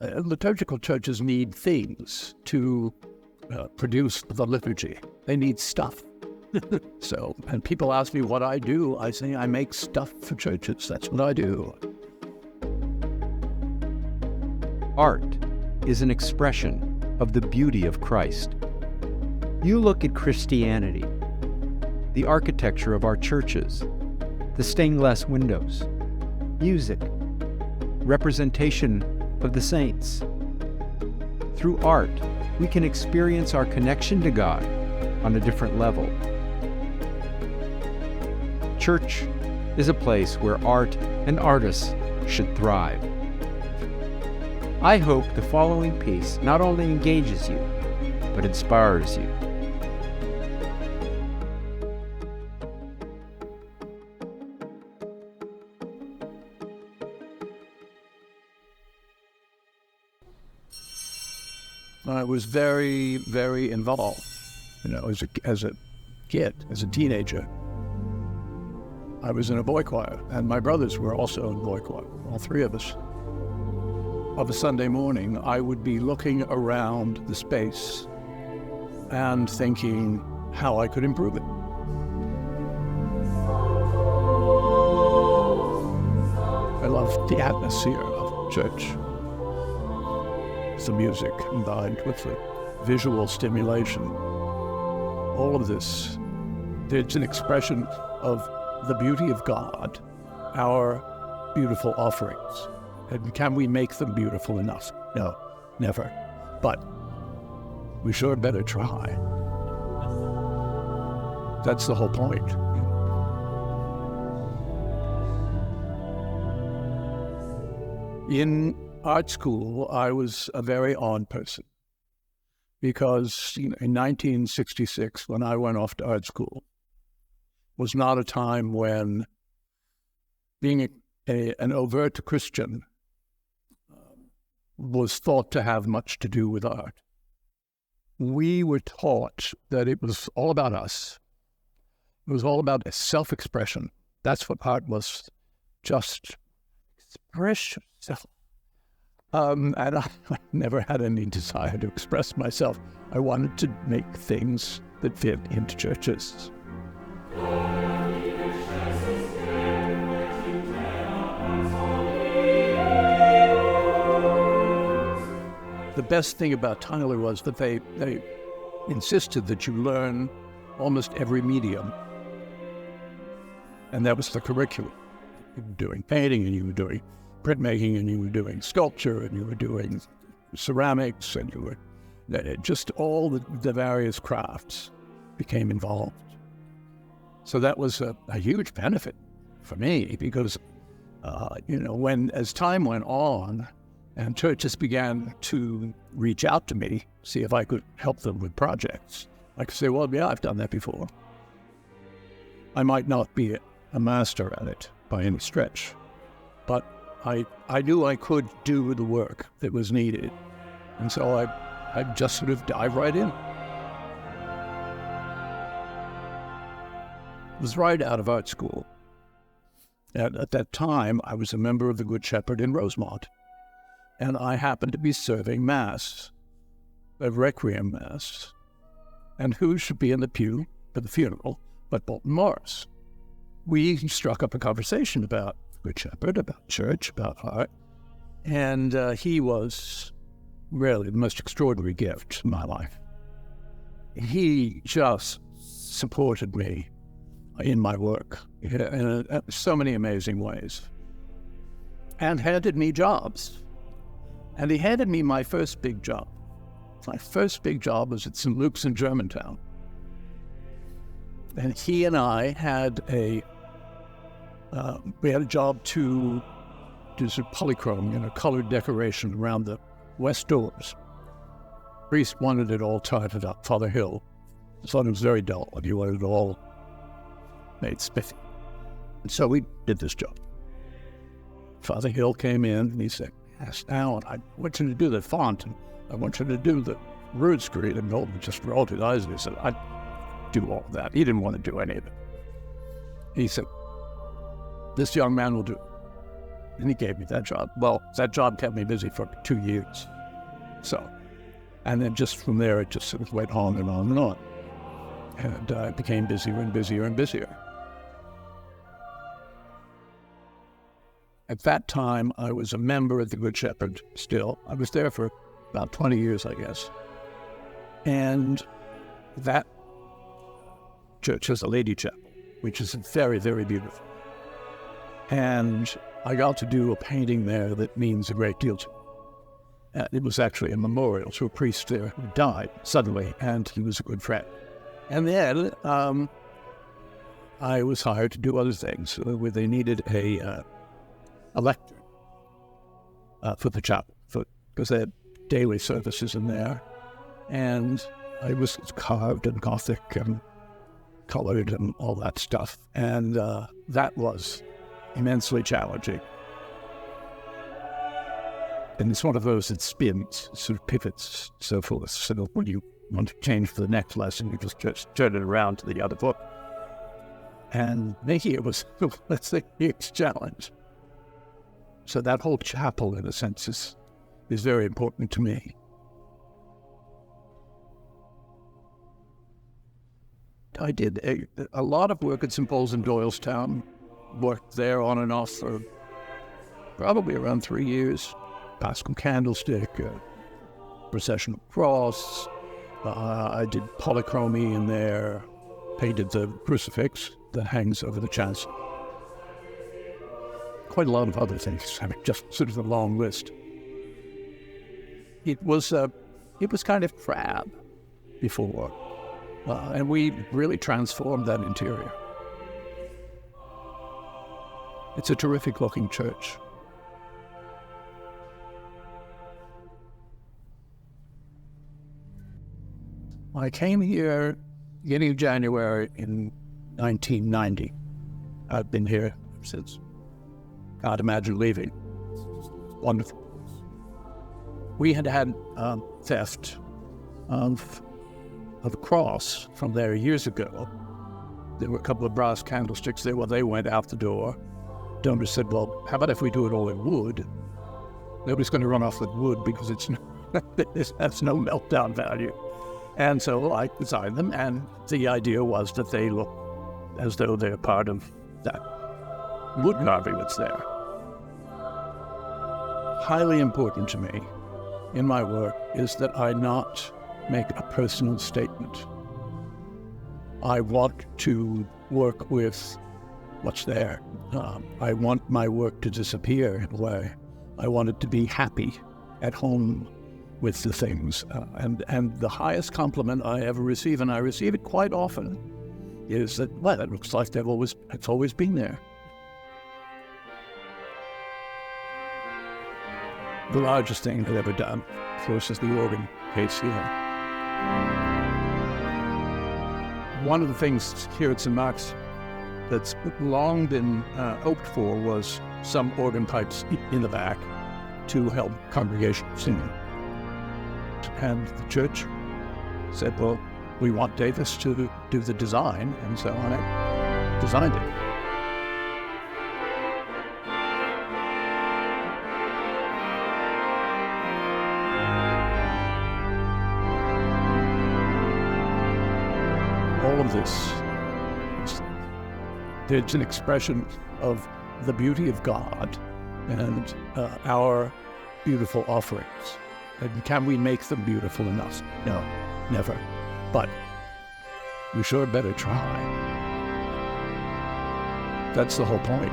Liturgical churches need things to produce the liturgy. They need stuff. So, and people ask me what I do. I say I make stuff for churches. That's what I do. Art is an expression of the beauty of Christ. You look at Christianity, the architecture of our churches, the stained glass windows, music, representation of the saints. Through art, we can experience our connection to God on a different level. Church is a place where art and artists should thrive. I hope the following piece not only engages you, but inspires you. I was very, very involved, as a kid, as a teenager. I was in a boy choir, and my brothers were also in boy choir, all three of us. Of a Sunday morning, I would be looking around the space and thinking how I could improve it. I loved the atmosphere of church. The music combined with the visual stimulation. All of this, it's an expression of the beauty of God, our beautiful offerings. And can we make them beautiful enough? No, never. But we sure better try. That's the whole point. In art school, I was a very odd person because in 1966, when I went off to art school, was not a time when being an overt Christian was thought to have much to do with art. We were taught that it was all about us. It was all about self-expression. That's what art was, just express yourself. And I never had any desire to express myself. I wanted to make things that fit into churches. The best thing about Tyler was that they insisted that you learn almost every medium. And that was the curriculum. You were doing painting, and you were doing printmaking, and you were doing sculpture, and you were doing ceramics, and you were just all the various crafts became involved. So that was a huge benefit for me because, as time went on and churches began to reach out to me, see if I could help them with projects, I could say, well, yeah, I've done that before. I might not be a master at it by any stretch, but I knew I could do the work that was needed. And so I just sort of dive right in. It was right out of art school. At that time, I was a member of the Good Shepherd in Rosemont, and I happened to be serving Mass, a Requiem Mass. And who should be in the pew for the funeral but Bolton Morris? We struck up a conversation about Good Shepherd, about church, about art, and he was really the most extraordinary gift in my life. He just supported me in my work in so many amazing ways, and handed me jobs. And he handed me my first big job. My first big job was at St. Luke's in Germantown. And he and I had a job to do some polychrome, colored decoration around the west doors. Priest wanted it all tidied up, Father Hill. Thought it was very dull, and he wanted it all made spiffy. And so we did this job. Father Hill came in and he said, yes, now I want you to do the font, and I want you to do the root screen. And Milton just rolled his eyes and he said, I'd do all of that. He didn't want to do any of it. He said, this young man will do it. And he gave me that job. Well, that job kept me busy for 2 years. So, and then just from there, it just sort of went on and on and on. And it became busier and busier and busier. At that time, I was a member of the Good Shepherd still. I was there for about 20 years, I guess. And that church has a lady chapel, which is very, very beautiful. And I got to do a painting there that means a great deal to me. It was actually a memorial to a priest there who died suddenly, and he was a good friend. And then I was hired to do other things where they needed a lectern for the chapel, because they had daily services in there. And I was carved and Gothic and colored and all that stuff. And that was immensely challenging. And it's one of those that spins, sort of pivots, so forth. So when you want to change for the next lesson, you just turn it around to the other book. And maybe it was, let's say, a huge challenge. So that whole chapel, in a sense, is very important to me. I did a lot of work at St. Paul's in Doylestown. Worked there on and off for probably around 3 years. Paschal Candlestick, Processional Cross. I did polychromy in there. Painted the crucifix that hangs over the chancel. Quite a lot of other things. I mean, just sort of a long list. It was kind of drab before, and we really transformed that interior. It's a terrific looking church. I came here beginning of January in 1990. I've been here since. Can't imagine leaving. Wonderful. We had theft of a cross from there years ago. There were a couple of brass candlesticks there. Well, they went out the door. Donor said, well, how about if we do it all in wood? Nobody's going to run off with wood because it has no meltdown value. And so I designed them, and the idea was that they look as though they're part of that wood carving that's there. Highly important to me in my work is that I not make a personal statement. I want to work with what's there. I want my work to disappear in a way. I want it to be happy at home with the things. And the highest compliment I ever receive, and I receive it quite often, is that, well, it looks like it's always been there. The largest thing I've ever done, of course, is the organ case here. One of the things here at St. Mark's that's long been hoped for was some organ pipes in the back to help congregation singing. And the church said, well, we want Davis to do the design, and so I designed it. All of this, it's an expression of the beauty of God and our beautiful offerings. And can we make them beautiful enough? No, never. But we sure better try. That's the whole point.